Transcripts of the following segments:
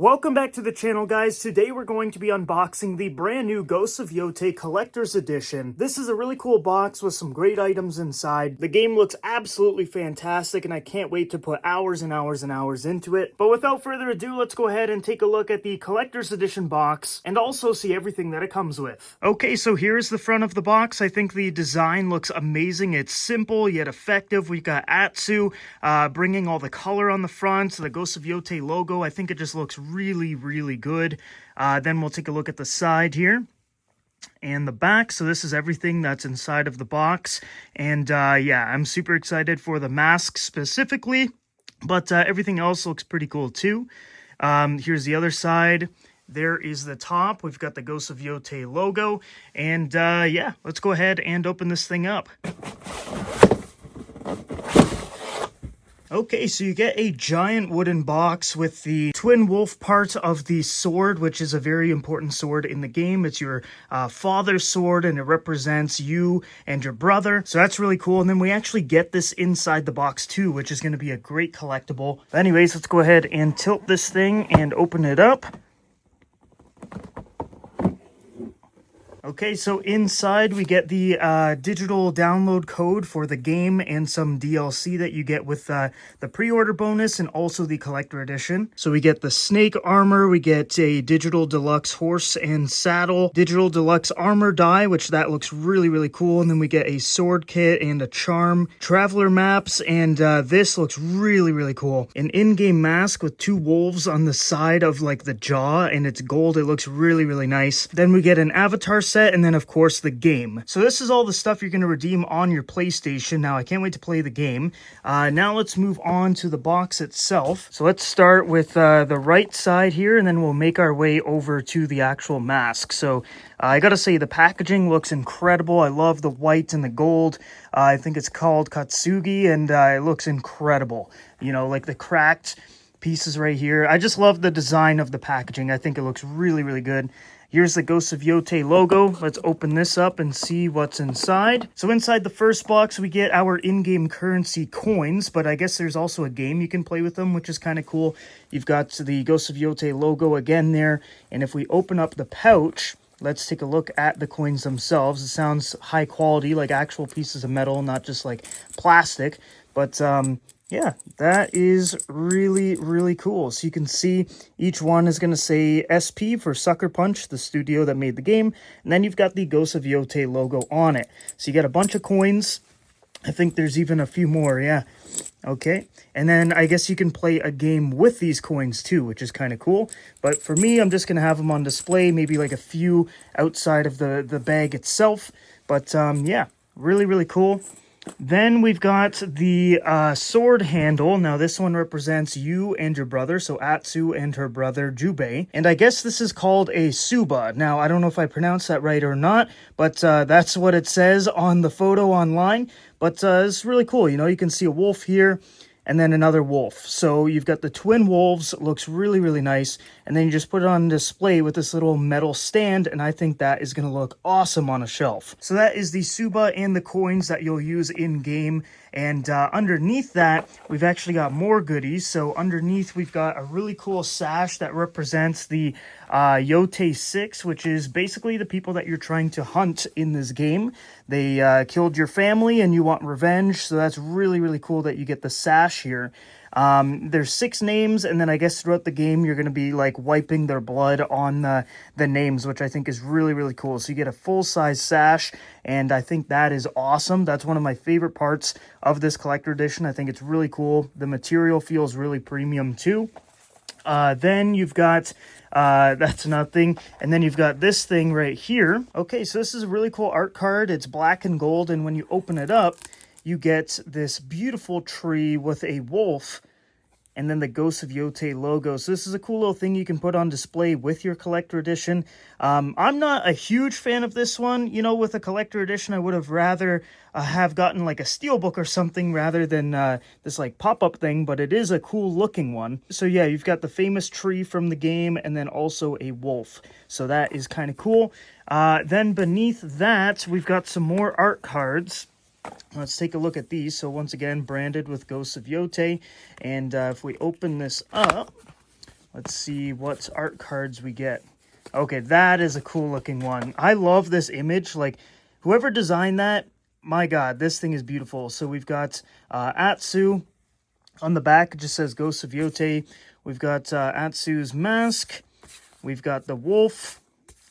Welcome back to the channel, guys. Today we're going to be unboxing the brand new Ghosts of Yōtei Collector's Edition. This is a really cool box with some great items inside. The game looks absolutely fantastic, and I can't wait to put hours and hours and hours into it. But without further ado, let's go ahead and take a look at the Collector's Edition box and also see everything that it comes with. Okay, so here's the front of the box. I think the design looks amazing. It's simple yet effective. We've got Atsu bringing all the color on the front, the Ghosts of Yōtei logo. I think it just looks really good. Then we'll take a look at the side here and the back. So this is everything that's inside of the box, and yeah, I'm super excited for the mask specifically, but everything else looks pretty cool too. Here's the other side. There is the top. We've got the Ghosts of Yōtei logo, and yeah, let's go ahead and open this thing up. Okay, so you get a giant wooden box with the twin wolf part of the sword, which is a very important sword in the game. It's your father's sword, and it represents you and your brother. So that's really cool. And then we actually get this inside the box too, which is going to be a great collectible. But anyways, let's go ahead and tilt this thing and open it up. Okay, so inside we get the digital download code for the game and some DLC that you get with the pre-order bonus and also the collector edition. So we get the snake armor, we get a digital deluxe horse and saddle, digital deluxe armor die, which that looks really cool, and then we get a sword kit and a charm, traveler maps, and this looks really cool. An in-game mask with two wolves on the side of like the jaw, and it's gold. It looks really nice. Then we get an avatar set, and then of course the game. So this is all the stuff you're going to redeem on your PlayStation. Now I can't wait to play the game. Now let's move on to the box itself. So let's start with the right side here, and then we'll make our way over to the actual mask. So I gotta say, the packaging looks incredible. I love the white and the gold. I think it's called Katsugi, and it looks incredible. You know, like the cracked pieces right here. I just love the design of the packaging. I think it looks really good. Here's the Ghosts of Yōtei logo. Let's open this up and see what's inside. So inside the first box, we get our in-game currency coins, but I guess there's also a game you can play with them, which is kind of cool. You've got the Ghosts of Yōtei logo again there, and if we open up the pouch, let's take a look at the coins themselves. It sounds high quality, like actual pieces of metal, not just like plastic, but yeah, that is really cool. So you can see each one is going to say SP for Sucker Punch, the studio that made the game. And then you've got the Ghosts of Yōtei logo on it. So you get a bunch of coins. I think there's even a few more, yeah. Okay, and then I guess you can play a game with these coins too, which is kind of cool. But for me, I'm just going to have them on display, maybe like a few outside of the bag itself. But yeah, really cool. Then we've got the sword handle. Now this one represents you and your brother, so Atsu and her brother Jubei. And I guess this is called a Suba. Now I don't know if I pronounced that right or not, but that's what it says on the photo online. But it's really cool. You know, you can see a wolf here and then another wolf. So you've got the twin wolves. It looks really nice. And then you just put it on display with this little metal stand, and I think that is going to look awesome on a shelf. So that is the Suba and the coins that you'll use in-game. And underneath that, we've actually got more goodies. So underneath, we've got a really cool sash that represents the Yōtei 6, which is basically the people that you're trying to hunt in this game. They killed your family and you want revenge, so that's really cool that you get the sash here. There's 6 names, and then I guess throughout the game you're going to be like wiping their blood on the names, which I think is really cool. So you get a full-size sash, and I think that is awesome. That's one of my favorite parts of this collector edition. I think it's really cool. The material feels really premium too. Then you've got that's nothing, and then you've got this thing right here. Okay, so this is a really cool art card. It's black and gold, and when you open it up, you get this beautiful tree with a wolf and then the Ghosts of Yōtei logo. So this is a cool little thing you can put on display with your collector edition. I'm not a huge fan of this one. You know, with a collector edition, I would have rather have gotten like a steelbook or something rather than this like pop-up thing, but it is a cool looking one. So yeah, you've got the famous tree from the game and then also a wolf. So that is kind of cool. Then beneath that, we've got some more art cards. Let's take a look at these. So once again, branded with Ghosts of Yōtei. And if we open this up, Let's see what art cards we get. Okay, that is a cool looking one. I love this image. Like, whoever designed that, my God, this thing is beautiful. So we've got Atsu. On the back, it just says Ghost of Yōtei. We've got Atsu's mask. We've got the wolf.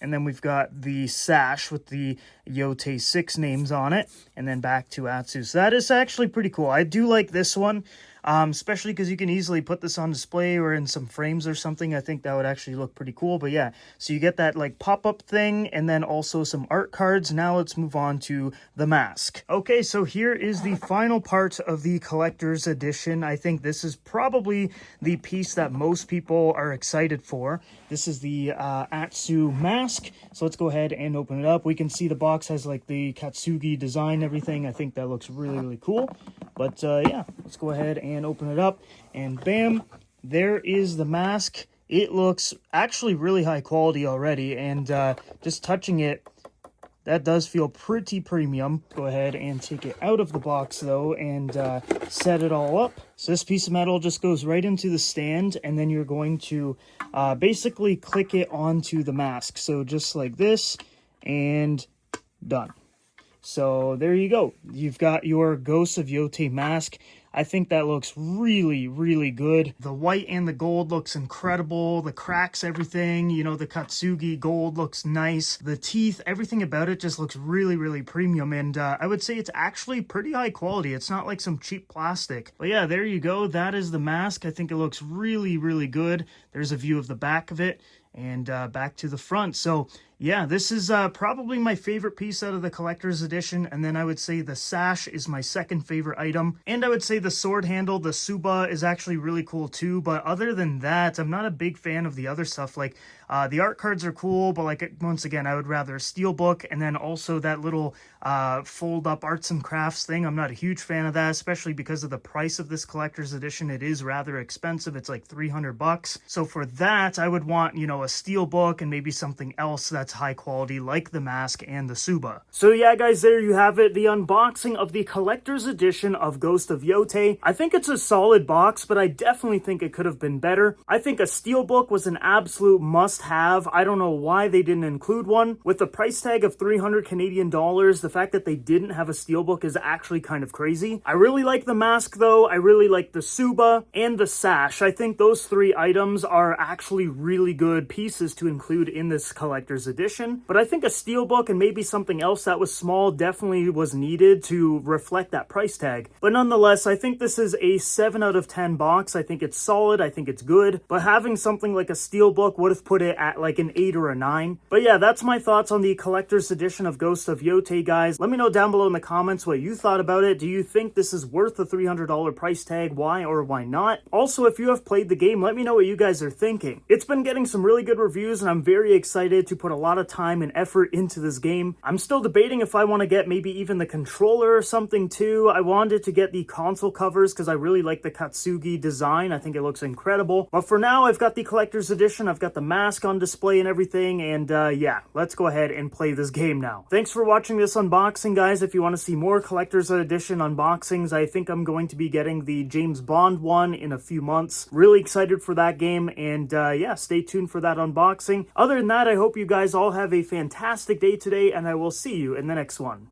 And then we've got the sash with the Yōtei 6 names on it. And then back to Atsu. So that is actually pretty cool. I do like this one. Especially because you can easily put this on display or in some frames or something. I think that would actually look pretty cool. But yeah, so you get that like pop-up thing and then also some art cards. Now let's move on to the mask. Okay, so here is the final part of the collector's edition. I think this is probably the piece that most people are excited for. This is the Atsu mask. So let's go ahead and open it up. We can see the box has like the Katsugi design, everything. I think that looks really, really cool. But yeah, let's go ahead and open it up. And bam, there is the mask. It looks actually really high quality already. And just touching it, that does feel pretty premium. Go ahead and take it out of the box though and set it all up. So this piece of metal just goes right into the stand, and then you're going to basically click it onto the mask. So just like this, and done. So there you go. You've got your Ghost of Yōtei mask. I think that looks really, really good. The white and the gold looks incredible. The cracks, everything, you know, the Katsugi gold looks nice. The teeth, everything about it just looks really, really premium. And I would say it's actually pretty high quality. It's not like some cheap plastic. But yeah, there you go. That is the mask. I think it looks really, really good. There's a view of the back of it and back to the front. So yeah, this is probably my favorite piece out of the collector's edition. And then I would say the sash is my second favorite item. And I would say the sword handle, the Suba, is actually really cool too. But other than that, I'm not a big fan of the other stuff. Like the art cards are cool, but like once again, I would rather a steelbook. And then also that little fold up arts and crafts thing. I'm not a huge fan of that, especially because of the price of this collector's edition. It is rather expensive. It's like $300. So for that, I would want, you know, a steelbook and maybe something else that's high quality like the mask and the Suba. So yeah, guys, there you have it. The unboxing of the collector's edition of Ghost of Yōtei. I think it's a solid box, but I definitely think it could have been better. I think a steelbook was an absolute must-have. I don't know why they didn't include one. With the price tag of 300 Canadian dollars, the fact that they didn't have a steelbook is actually kind of crazy. I really like the mask though. I really like the Suba and the sash. I think those three items are actually really good pieces to include in this collector's edition. But I think a steelbook and maybe something else that was small definitely was needed to reflect that price tag. But nonetheless, I think this is a 7 out of 10 box. I think it's solid. I think it's good. But having something like a steelbook would have put it at like an 8 or a 9. But yeah, that's my thoughts on the collector's edition of Ghost of Yōtei, guys. Let me know down below in the comments what you thought about it. Do you think this is worth the $300 price tag? Why or why not? Also, if you have played the game, let me know what you guys are thinking. It's been getting some really good reviews, and I'm very excited to put a lot of time and effort into this game. I'm still debating if I want to get maybe even the controller or something too. I wanted to get the console covers because I really like the Katsugi design. I think it looks incredible. But for now, I've got the collector's edition. I've got the mask on display and everything. And yeah, let's go ahead and play this game now. Thanks for watching this unboxing, guys. If you want to see more collector's edition unboxings, I think I'm going to be getting the James Bond one in a few months. Really excited for that game. And yeah, stay tuned for that unboxing. Other than that, I hope you guys all have a fantastic day today, and I will see you in the next one.